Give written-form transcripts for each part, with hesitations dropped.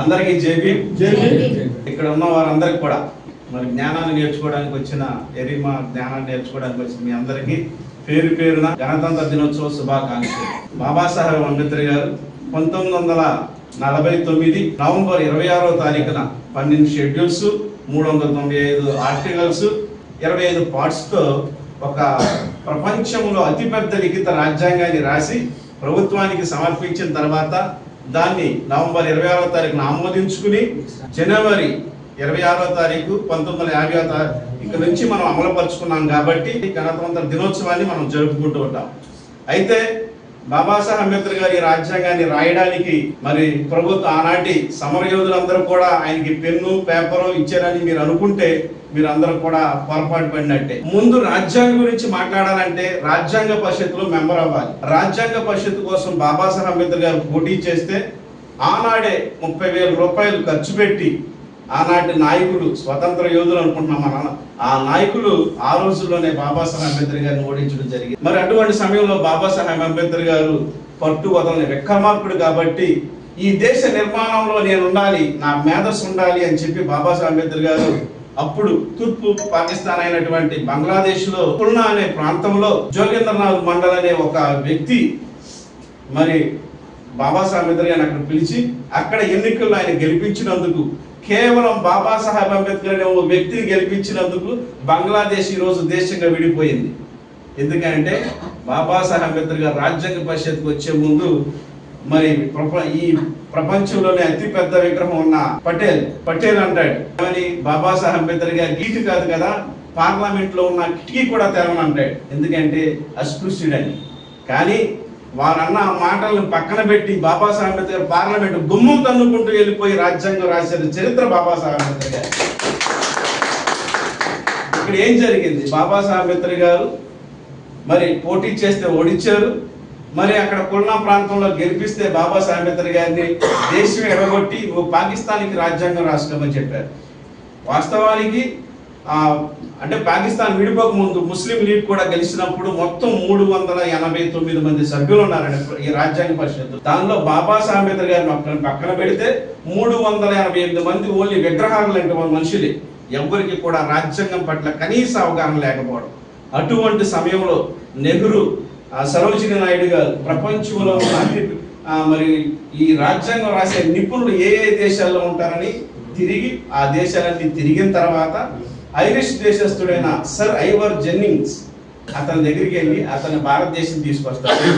అందరికీ జేబీ. ఇక్కడ ఉన్న వారందరికీ కూడా మరి జ్ఞానాన్ని నేర్చుకోవడానికి వచ్చిన ఎరిమా జ్ఞానాన్ని నేర్చుకోవడానికి వచ్చిన మీ అందరికీ పేరు పేరున గణతంత్ర దినోత్సవ శుభాకాంక్షలు. బాబాసాహెబ్ అంబేద్కర్ గారు 1949 నవంబర్ 26వ తారీఖున 12 షెడ్యూల్స్, 395 ఆర్టికల్స్, 25 పార్ట్స్ తో ఒక ప్రపంచంలో అతిపెద్ద లిఖిత రాజ్యాంగాన్ని రాసి ప్రభుత్వానికి సమర్పించిన తర్వాత దాన్ని నవంబర్ 26వ తారీఖున ఆమోదించుకుని జనవరి 26వ తారీఖు 1950 నుంచి మనం అమలుపరుచుకున్నాం. కాబట్టి గణతంత్ర దినోత్సవాన్ని మనం జరుపుకుంటూ ఉంటాం. అయితే బాబాసాహెబ్ అంబేద్కర్ గారి రాజ్యాంగాన్ని రాయడానికి మరి ప్రభుత్వ ఆనాటి సమరయోధులందరూ కూడా ఆయనకి పెన్ను పేపరు ఇచ్చారని మీరు అనుకుంటే మీరు అందరూ కూడా పొరపాటు పడినట్టే. ముందు రాజ్యాంగం గురించి మాట్లాడాలంటే రాజ్యాంగ పరిషత్తులో మెంబర్ అవ్వాలి. రాజ్యాంగ పరిషత్ కోసం బాబాసాహెబ్ అంబేద్కర్ గారు పోటీ చేస్తే ఆనాడే 30,000 రూపాయలు ఖర్చు పెట్టి ఆనాటి నాయకులు స్వతంత్ర యోధులు అనుకుంటున్నాం మనం, ఆ నాయకులు ఆ రోజుల్లోనే బాబాసాహెబ్ అంబేద్కర్ గారిని ఓడించడం జరిగింది. మరి అటువంటి సమయంలో బాబాసాహెబ్ అంబేద్కర్ గారు పట్టు వదలని విక్రమార్కుడు కాబట్టి ఈ దేశ నిర్మాణంలో నేను ఉండాలి, నా మేధస్సు ఉండాలి అని చెప్పి బాబాసాహెబ్ అంబేద్కర్ గారు అప్పుడు తూర్పు పాకిస్తాన్ అయినటువంటి బంగ్లాదేశ్ లో పుల్నా అనే ప్రాంతంలో జోగేంద్రనాథ్ మండల్ అనే ఒక వ్యక్తి మరి బాబాసాహెబ్ అంబేద్కర్ గారిని అక్కడ పిలిచి అక్కడ ఎన్నికల్లో ఆయన గెలిపించినందుకు, కేవలం బాబాసాహెబ్ అంబేద్కర్ అనే ఒక వ్యక్తిని గెలిపించినందుకు బంగ్లాదేశ్ ఈ రోజు దేశంగా విడిపోయింది. ఎందుకంటే బాబాసాహెబ్ అంబేద్కర్ గారు రాజ్యాంగ పరిషత్కు వచ్చే ముందు మరి ఈ ప్రపంచంలోనే అతి పెద్ద విగ్రహం ఉన్న పటేల్ అంటాడు. కానీ బాబాసాహెబ్ అంబేద్కర్ గారి గీటు కాదు కదా, పార్లమెంట్ లో ఉన్న కిటికీ కూడా తెరవని అంటాడు. ఎందుకంటే అస్పృశ్యుడని. కానీ వారన్న మాటలను పక్కన పెట్టి బాబాసాహెబ్ అంబేద్కర్ పార్లమెంట్ గుమ్మం తన్నుకుంటూ వెళ్ళిపోయి రాజ్యాంగం రాసిన చరిత్ర బాబాసాహెబ్ అంబేద్కర్ గారు. ఇక్కడ ఏం జరిగింది? బాబాసాహెబ్ అంబేద్కర్ గారు మరి పోటీ చేస్తే ఓడించారు. మరి అక్కడ పుల్నా ప్రాంతంలో గెలిపిస్తే బాబాసాహెబ్ అంబేద్కర్ గారిని దేశం ఎడగొట్టి పాకిస్తాన్కి రాజ్యాంగం రాసుకోమని చెప్పారు. వాస్తవానికి అంటే పాకిస్తాన్ విడిపోక ముందు ముస్లిం లీగ్ కూడా గెలిచినప్పుడు మొత్తం 389 మంది సభ్యులు ఉన్నారండి ఈ రాజ్యాంగ పరిషత్. దానిలో బాబాసాహెబ్ అంబేద్కర్ గారిని పక్కన పెడితే 388 మంది ఓన్లీ విగ్రహాలు లాంటి మనుషులే. ఎవరికి కూడా రాజ్యాంగం పట్ల కనీస అవగాహన లేకపోవడం. అటువంటి సమయంలో నెహ్రూ, సరోజినీ నాయుడు గారు ప్రపంచంలో మరి ఈ రాజ్యాంగం రాసే నిపుణులు ఏ దేశాల్లో ఉంటారని తిరిగి ఆ దేశాలన్నీ తిరిగిన తర్వాత ఐరిష్ దేశస్థుడైన సర్ ఐవర్ జెన్నింగ్స్ అతని దగ్గరికి వెళ్ళి అతని భారతదేశం తీసుకొస్తాడు.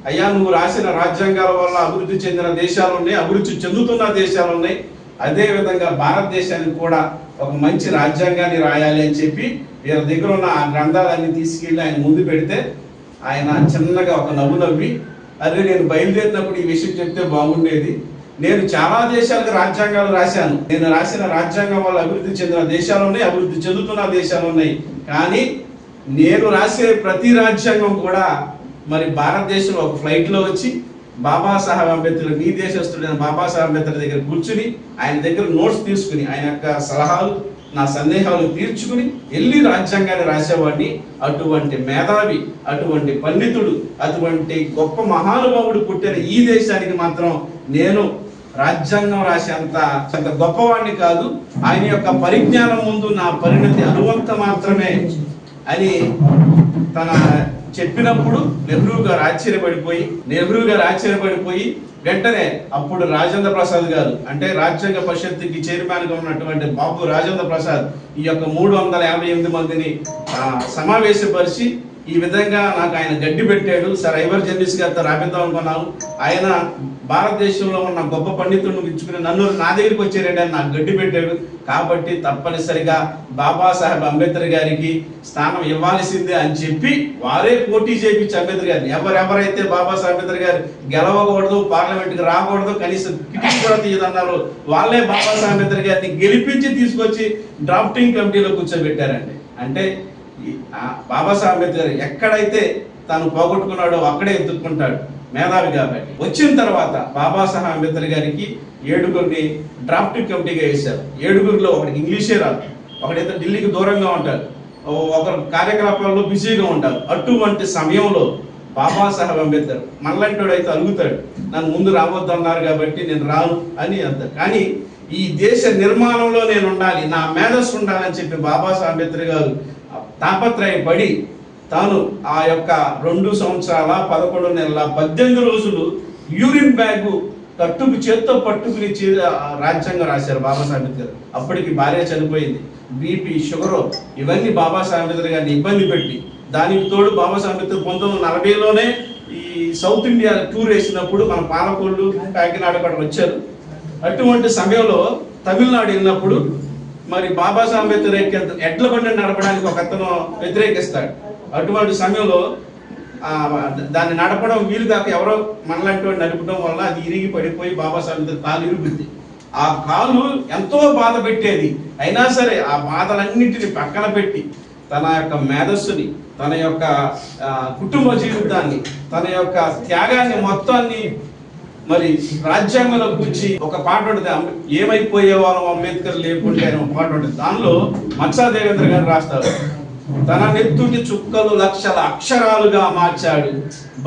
అయ్యా, నువ్వు రాసిన రాజ్యాంగాల వల్ల అభివృద్ధి చెందిన దేశాలు ఉన్నాయి, అభివృద్ధి చెందుతున్న దేశాలు ఉన్నాయి, అదే విధంగా భారతదేశానికి కూడా ఒక మంచి రాజ్యాంగాన్ని రాయాలి అని చెప్పి వీరి దగ్గర ఉన్న ఆ గ్రంథాలన్నీ తీసుకెళ్ళి ఆయన ముందు పెడితే ఆయన చిన్నగా ఒక నవ్వు నవ్వి, అదే నేను బయలుదేరినప్పుడు ఈ విషయం చెప్తే బాగుండేది, నేను చాలా దేశాలకు రాజ్యాంగాలు రాశాను, నేను రాసిన రాజ్యాంగం వల్ల అభివృద్ధి చెందిన దేశాలు ఉన్నాయి, అభివృద్ధి చెందుతున్న దేశాలు ఉన్నాయి, కానీ నేను రాసే ప్రతి రాజ్యాంగం కూడా మరి భారతదేశంలో ఒక ఫ్లైట్ లో వచ్చి బాబాసాహెబ్ అంబేద్కర్, మీ దేశస్తుడైన బాబాసాహెబ్ అంబేద్కర్ దగ్గర కూర్చుని ఆయన దగ్గర నోట్స్ తీసుకుని ఆయన యొక్క సలహాలు, నా సందేహాలు తీర్చుకుని వెళ్ళి రాజ్యాంగాన్ని రాసేవాడిని. అటువంటి మేధావి, అటువంటి పండితుడు, అటువంటి గొప్ప మహానుభావుడు పుట్టిన ఈ దేశానికి మాత్రం నేను రాజ్యాంగం రాసేంత గొప్పవాడిని కాదు, ఆయన యొక్క పరిజ్ఞానం ముందు నా పరిణతి అనువంత మాత్రమే అని తన చెప్పినప్పుడు నెహ్రూ గారు ఆశ్చర్యపడిపోయి వెంటనే అప్పుడు రాజేంద్ర ప్రసాద్ గారు, అంటే రాజ్యాంగ పరిషత్కి చైర్మన్ గా ఉన్నటువంటి బాబు రాజేంద్ర ప్రసాద్ ఈ యొక్క 358 మందిని సమావేశపరిచి ఈ విధంగా నాకు ఆయన గడ్డి పెట్టాడు, సార్ ఐవర్ జెన్నింగ్స్ గారితో రాపిద్దాం అనుకున్నాను, ఆయన భారతదేశంలో ఉన్న గొప్ప పండితుడిని ఇచ్చుకుని నన్ను నా దగ్గరికి వచ్చారండి అని నాకు గడ్డి పెట్టాడు, కాబట్టి తప్పనిసరిగా బాబాసాహెబ్ అంబేద్కర్ గారికి స్థానం ఇవ్వాల్సిందే అని చెప్పి వారే పోటీ చేయించి అంబేద్కర్ గారిని, ఎవరెవరైతే బాబాసాహెబ్ అంబేద్కర్ గారు గెలవకూడదు, పార్లమెంట్కి రాకూడదు, కనీసం టికెట్ కూడా తీయదన్నారు, వాళ్ళే బాబాసాహెబ్ అంబేద్కర్ గారిని గెలిపించి తీసుకొచ్చి డ్రాఫ్టింగ్ కమిటీలో కూర్చోబెట్టారండి. అంటే బాబాసాహెబ్ అంబేద్కర్ ఎక్కడైతే తాను పోగొట్టుకున్నాడో అక్కడే ఎత్తుక్కుంటాడు, మేధావి కాబట్టి. వచ్చిన తర్వాత బాబాసాహెబ్ అంబేద్కర్ గారికి 7గురిని డ్రాఫ్టింగ్ కమిటీగా వేశారు. 7గురిలో ఒకటి ఇంగ్లీషే రాదు, ఒకడైతే ఢిల్లీకి దూరంగా ఉంటారు, ఒకరు కార్యకలాపాల్లో బిజీగా ఉంటారు. అటువంటి సమయంలో బాబాసాహెబ్ అంబేద్కర్ మనలాంటి అయితే అలుగుతాడు, నన్ను ముందు రావద్దన్నారు కాబట్టి నేను రాను అని అంటారు. కానీ ఈ దేశ నిర్మాణంలో నేను ఉండాలి, నా మేధస్సు ఉండాలని చెప్పి బాబాసాహెబ్ అంబేద్కర్ గారు తాపత్రయపడి తాను ఆ యొక్క 2 సంవత్సరాల 11 నెలల 18 రోజులు యూరిన్ బ్యాగు కట్టుకు చేత్తో పట్టుకుని రాజ్యాంగం రాశారు బాబాసాహెబ్ అంబేద్కర్. అప్పటికి భార్య చనిపోయింది, బీపీ షుగర్ ఇవన్నీ బాబాసాహెబ్ అంబేద్కర్ గారిని ఇబ్బంది పెట్టి, దానికి తోడు బాబాసాహెబ్ అంబేద్కర్ 1940లోనే ఈ సౌత్ ఇండియా టూర్ వేసినప్పుడు మన పాలకొల్లు కాకినాడ కూడా వచ్చారు. అటువంటి సమయంలో తమిళనాడు వెళ్ళినప్పుడు మరి బాబాసాహెబ్ అంబేద్కర్ ఎడ్ల బండి నడపడానికి ఒక అతను వ్యతిరేకిస్తాడు. అటువంటి సమయంలో దాన్ని నడపడం వీలు కాక ఎవరో మనలాంటి వాడు నడపడం వల్ల అది ఇరిగి పడిపోయి బాబాసాహెబ్ అంబేద్కర్ కాలు ఇరుగుద్ది. ఆ కాలు ఎంతో బాధ పెట్టేది, అయినా సరే ఆ బాధలన్నింటినీ పక్కన పెట్టి తన యొక్క మేధస్సుని, తన యొక్క కుటుంబ జీవితాన్ని, తన యొక్క త్యాగాన్ని మొత్తాన్ని మరి రాజ్యాంగంలో కూర్చి ఒక పాట ఉంటుంది, ఏమైపోయే వాళ్ళం అంబేద్కర్ లేకుంటే అని ఒక పాట ఉంటుంది. దానిలో మత్సా దేవేంద్ర గారు రాస్తారు, తన నెత్తుటి చుక్కలు లక్షల అక్షరాలుగా మార్చాడు,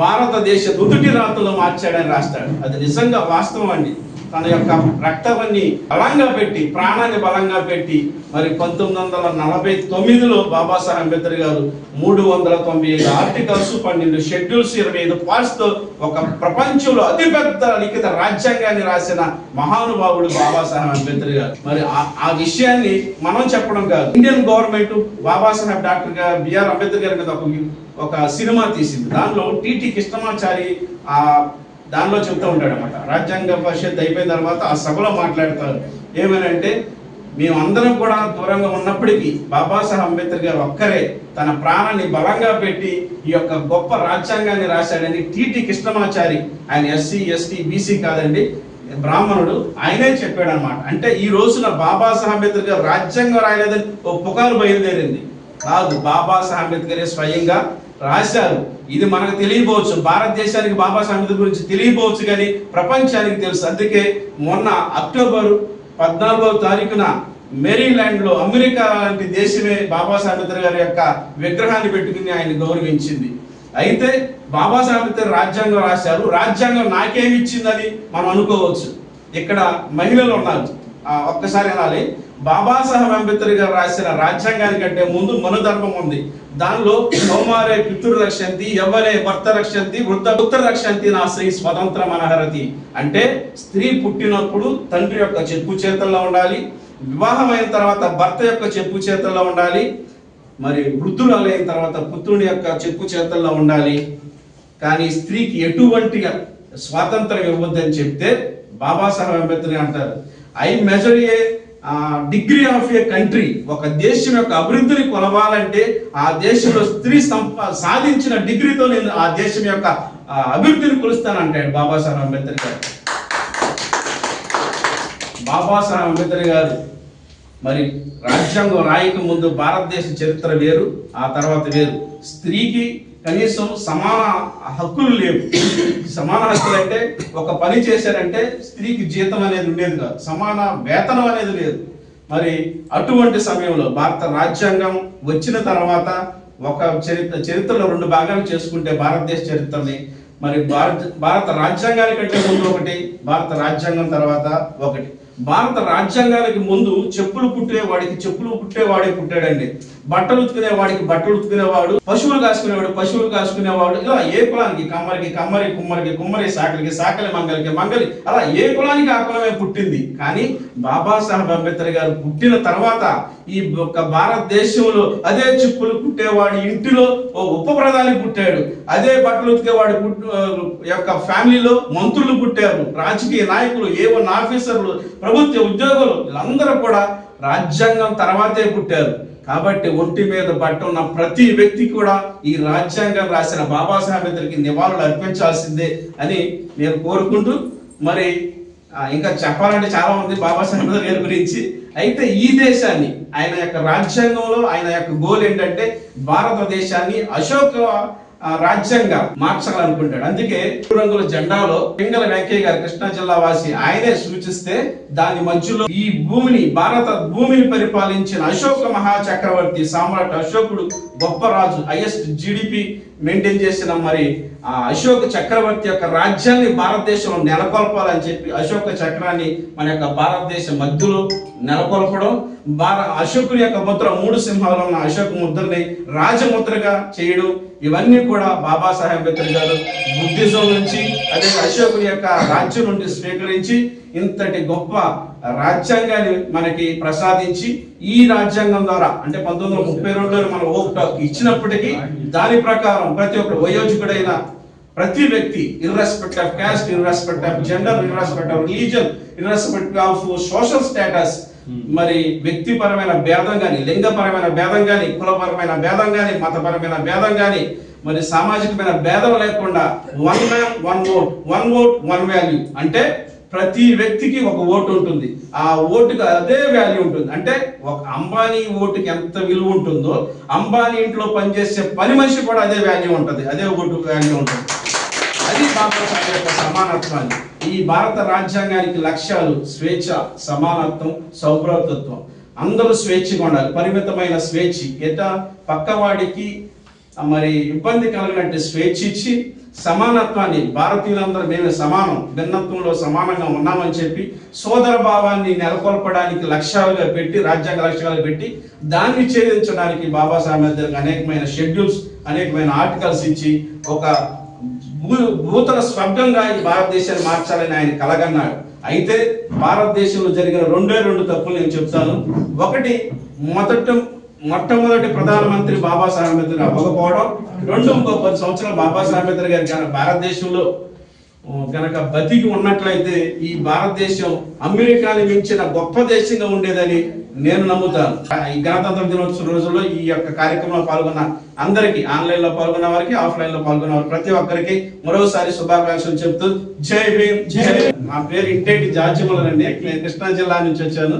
భారతదేశ నుదుటి రాతలు మార్చాడని రాస్తాడు. అది నిజంగా వాస్తవం అండి. తన యొక్క రక్తాన్ని బలంగా పెట్టి, ప్రాణాన్ని బలంగా పెట్టి మరి 1949లో బాబాసాహెబ్ అంబేద్కర్ గారు 395 ఆర్టికల్స్, 12 షెడ్యూల్స్, 25 పార్ట్స్ తో ఒక ప్రపంచంలో అతిపెద్ద లిఖిత రాజ్యాంగాన్ని రాసిన మహానుభావుడు బాబాసాహెబ్ అంబేద్కర్ గారు. మరి ఆ విషయాన్ని మనం చెప్పడం కాదు, ఇండియన్ గవర్నమెంట్ బాబాసాహెబ్ డాక్టర్ గారు బిఆర్ అంబేద్కర్ గారి మీద ఒక సినిమా తీసింది. దానిలో టిటి కృష్ణమాచారి దానిలో చెప్తూ ఉంటాడు అన్నమాట. రాజ్యాంగ పరిషత్ అయిపోయిన తర్వాత ఆ సభలో మాట్లాడతారు, ఏమనంటే మేమందరం కూడా దూరంగా ఉన్నప్పటికీ బాబాసాహెబ్ అంబేద్కర్ గారు ఒక్కరే తన ప్రాణాన్ని బలంగా పెట్టి ఈ యొక్క గొప్ప రాజ్యాంగాన్ని రాశాడని టిటి కృష్ణమాచారి, ఆయన ఎస్సీ ఎస్టీ బీసీ కాదండి, బ్రాహ్మణుడు, ఆయనే చెప్పాడు అనమాట. అంటే ఈ రోజున బాబాసాహెబ్ అంబేద్కర్ గారు రాజ్యాంగం రాయలేదని ఓ పుకారు బయలుదేరింది కాదు, బాబాసాహెబ్ అంబేద్కర్ స్వయంగా రాశారు. ఇది మనకు తెలియపోవచ్చు, భారతదేశానికి బాబాసాహెబ్ అంబేద్కర్ గురించి తెలియపోవచ్చు, కానీ ప్రపంచానికి తెలుసు. అందుకే మొన్న అక్టోబర్ 14వ తారీఖున మేరీల్యాండ్ లో అమెరికా లాంటి దేశమే బాబాసాహెబ్ అంబేద్కర్ గారి యొక్క విగ్రహాన్ని పెట్టుకుని ఆయన గౌరవించింది. అయితే బాబాసాహెబ్ అంబేద్కర్ రాజ్యాంగం రాశారు, రాజ్యాంగం నాకేమి ఇచ్చిందని మనం అనుకోవచ్చు. ఇక్కడ మహిళలు ఉన్నారు, ఒక్కసారి అనాలి, బాబాసాహెబ్ అంబేద్కర్ గారు రాసిన రాజ్యాంగానికంటే ముందు మనుధర్మం ఉంది. దానిలో కౌమారే పితృ రక్షంతి, యవ్వనే భర్త రక్షంతి, వృద్ధ పుత్ర రక్షంతి, నా స్త్రీ స్వతంత్రం అనహరతి. అంటే స్త్రీ పుట్టినప్పుడు తండ్రి యొక్క చెప్పు చేతల్లో ఉండాలి, వివాహం అయిన తర్వాత భర్త యొక్క చెప్పు చేతల్లో ఉండాలి, మరి వృద్ధురాలు అయిన తర్వాత పుత్రుని యొక్క చెప్పు చేతల్లో ఉండాలి. కానీ స్త్రీకి ఎటువంటి స్వాతంత్రం ఇవ్వద్దని చెప్తే బాబాసాహెబ్ అంబేద్కర్ అంటారు, I measure A degree of A country. ఒక దేశం యొక్క అభివృద్ధిని కొలవాలంటే ఆ దేశంలో స్త్రీ సాధించిన డిగ్రీతో నేను ఆ దేశం యొక్క అభివృద్ధిని కొలుస్తానంటాడు బాబాసాహెబ్ అంబేద్కర్ గారు. బాబాసాహెబ్ అంబేద్కర్ గారు మరి రాజ్యాంగం రాయక ముందు భారతదేశ చరిత్ర వేరు, ఆ తర్వాత వేరు. స్త్రీకి కనీసం సమాన హక్కులు లేవు. సమాన హక్కులు అంటే ఒక పని చేశారంటే స్త్రీకి జీతం అనేది ఉండేది కాదు, సమాన వేతనం అనేది లేదు. మరి అటువంటి సమయంలో భారత రాజ్యాంగం వచ్చిన తర్వాత ఒక చరిత్రలో 2 భాగాలు చేసుకుంటే భారతదేశ చరిత్రని, మరి భారత రాజ్యాంగానికంటే ముందు ఒకటి, భారత రాజ్యాంగం తర్వాత ఒకటి. భారత రాజ్యాంగానికి ముందు చెప్పులు కుట్టేవాడికి చెప్పులు కుట్టేవాడే పుట్టాడండి, బట్టలు ఉతుకునేవాడికి బట్టలు ఉతుకునేవాడు, పశువులు కాసుకునేవాడు పశువులు కాసుకునేవాడు, ఇలా ఏ కులానికి కమ్మరికి కమ్మరి, కుమ్మరికి కుమ్మరి, సాకలికి సాకలి, మంగలికి మంగలి, అలా ఏ కులానికి ఆ కులమే పుట్టింది. కానీ బాబాసాహెబ్ అంబేద్కర్ గారు పుట్టిన తర్వాత ఈ యొక్క భారతదేశంలో అదే చెప్పులు కుట్టేవాడి ఇంటిలో ఓ ఉప ప్రధాని పుట్టాడు, అదే బట్టలు ఉతికేవాడి యొక్క ఫ్యామిలీలో మంత్రులు పుట్టారు, రాజకీయ నాయకులు, A1 ఆఫీసర్లు, ప్రభుత్వ ఉద్యోగులు, వీళ్ళందరూ కూడా రాజ్యాంగం తర్వాతే పుట్టారు. కాబట్టి ఒంటి మీద బట్ట ఉన్న ప్రతి వ్యక్తి కూడా ఈ రాజ్యాంగం రాసిన బాబాసాహెబ్ అంబేద్కర్కి నివాళులు అర్పించాల్సిందే అని నేను కోరుకుంటూ, మరి ఇంకా చెప్పాలంటే చాలా ఉంది బాబాసాహెబ్ అంబేద్కర్ గారి గురించి. అయితే ఈ దేశాన్ని ఆయన యొక్క రాజ్యాంగంలో ఆయన యొక్క గోల్ ఏంటంటే భారతదేశాన్ని అశోక రాజ్యంగా మార్చాలనుకుంటాడు. అందుకే 3 రంగుల జెండాలో పింగళ వెంకయ్య గారు కృష్ణా జిల్లా వాసి ఆయనే సూచిస్తే దాని మధ్యలో ఈ భూమిని, భారత భూమిని పరిపాలించిన అశోక మహాచక్రవర్తి సామ్రాట్ అశోకుడు, గొప్ప రాజు, హైయెస్ట్ GDP మెయింటైన్ చేసిన మరి ఆ అశోక చక్రవర్తి యొక్క రాజ్యాన్ని భారతదేశంలో నెలకొల్పాలని చెప్పి అశోక చక్రాన్ని మన యొక్క భారతదేశ మధ్యలో నెలకొల్పడం, అశోకుని యొక్క ముద్ర 3 సింహాలు ఉన్న అశోక ముద్రని రాజముద్రగా చేయడం, ఇవన్నీ కూడా బాబాసాహెబ్ అంబేద్కర్ గారు బుద్ధిజం నుంచి అదే అశోకుని యొక్క రాజ్యం నుండి స్వీకరించి ఇంతటి గొప్ప రాజ్యాంగాన్ని మనకి ప్రసాదించి, ఈ రాజ్యాంగం ద్వారా అంటే 1932లో మన ఓటు ఇచ్చినప్పటికీ దాని ప్రకారం ప్రతి ఒక్క వయోజకుడైన ప్రతి వ్యక్తి irrespective of caste, irrespective of gender, irrespective of religion, irrespective of social status, మరి వ్యక్తిపరమైన భేదం గాని, లింగపరమైన భేదం గాని, కులపరమైన భేదం గాని, మతపరమైన భేదం గాని, మరి సామాజికమైన భేదం లేకుండా 1 మ్యాన్ 1 ఓట్, 1 ఓట్ 1 వాల్యూ, అంటే ప్రతి వ్యక్తికి ఒక ఓటు ఉంటుంది, ఆ ఓటుకి అదే వాల్యూ ఉంటుంది. అంటే ఒక అంబానీ ఓటుకి ఎంత విలువ ఉంటుందో అంబానీ ఇంట్లో పనిచేసే పని మనిషి కూడా అదే వాల్యూ ఉంటుంది, అదే ఓటు వాల్యూ ఉంటుంది. అది బాబాసాహెబ్ యొక్క సమానత్వాన్ని. ఈ భారత రాజ్యాంగానికి లక్ష్యాలు స్వేచ్ఛ, సమానత్వం, సౌభ్రాతృత్వం, అందరూ స్వేచ్ఛగా ఉండాలి, పరిమితమైన స్వేచ్ఛ, ఎటా పక్కవాడికి మరి ఇబ్బంది కలిగినట్టు స్వేచ్ఛ ఇచ్చి, సమానత్వాన్ని భారతీయులందరూ మేము సమానం, భిన్నత్వంలో సమానంగా ఉన్నామని చెప్పి సోదర భావాన్ని నెలకొల్పడానికి లక్ష్యాలుగా పెట్టి, రాజ్యాంగ లక్ష్యాలు పెట్టి దాన్ని ఛేదించడానికి బాబాసాహెబ్ అంబేద్కర్ అనేకమైన షెడ్యూల్స్, అనేకమైన ఆర్టికల్స్ ఇచ్చి ఒక భూతల స్వర్గంగా ఈ భారతదేశాన్ని మార్చాలని ఆయన కలగన్నాడు. అయితే భారతదేశంలో జరిగిన 2 తప్పులు నేను చెప్తాను. ఒకటి, మొట్టమొదటి ప్రధానమంత్రి బాబాసాహెబ్ అంబేద్కర్ అవ్వకపోవడం. 2, ఇంకో 10 సంవత్సరాలు బాబాసాహెబ్ అంబేద్కర్ గారు కనుక భారతదేశంలో కనుక బతికి ఉన్నట్లయితే ఈ భారతదేశం అమెరికాని మించిన గొప్ప దేశంగా ఉండేదని నేను నమ్ముతాను. ఈ గణతంత్ర దినోత్సవ రోజుల్లో ఈ యొక్క కార్యక్రమంలో పాల్గొన్న అందరికీ, ఆన్లైన్ లో పాల్గొన్న వారికి, ఆఫ్లైన్ లో పాల్గొన్న వారికి ప్రతి ఒక్కరికి మరోసారి శుభాకాంక్షలు చెప్తూ జై భీమ్. జై. నా పేరు ఇంటేటి జార్జిమలనండి, నేను కృష్ణా జిల్లా నుంచి వచ్చాను.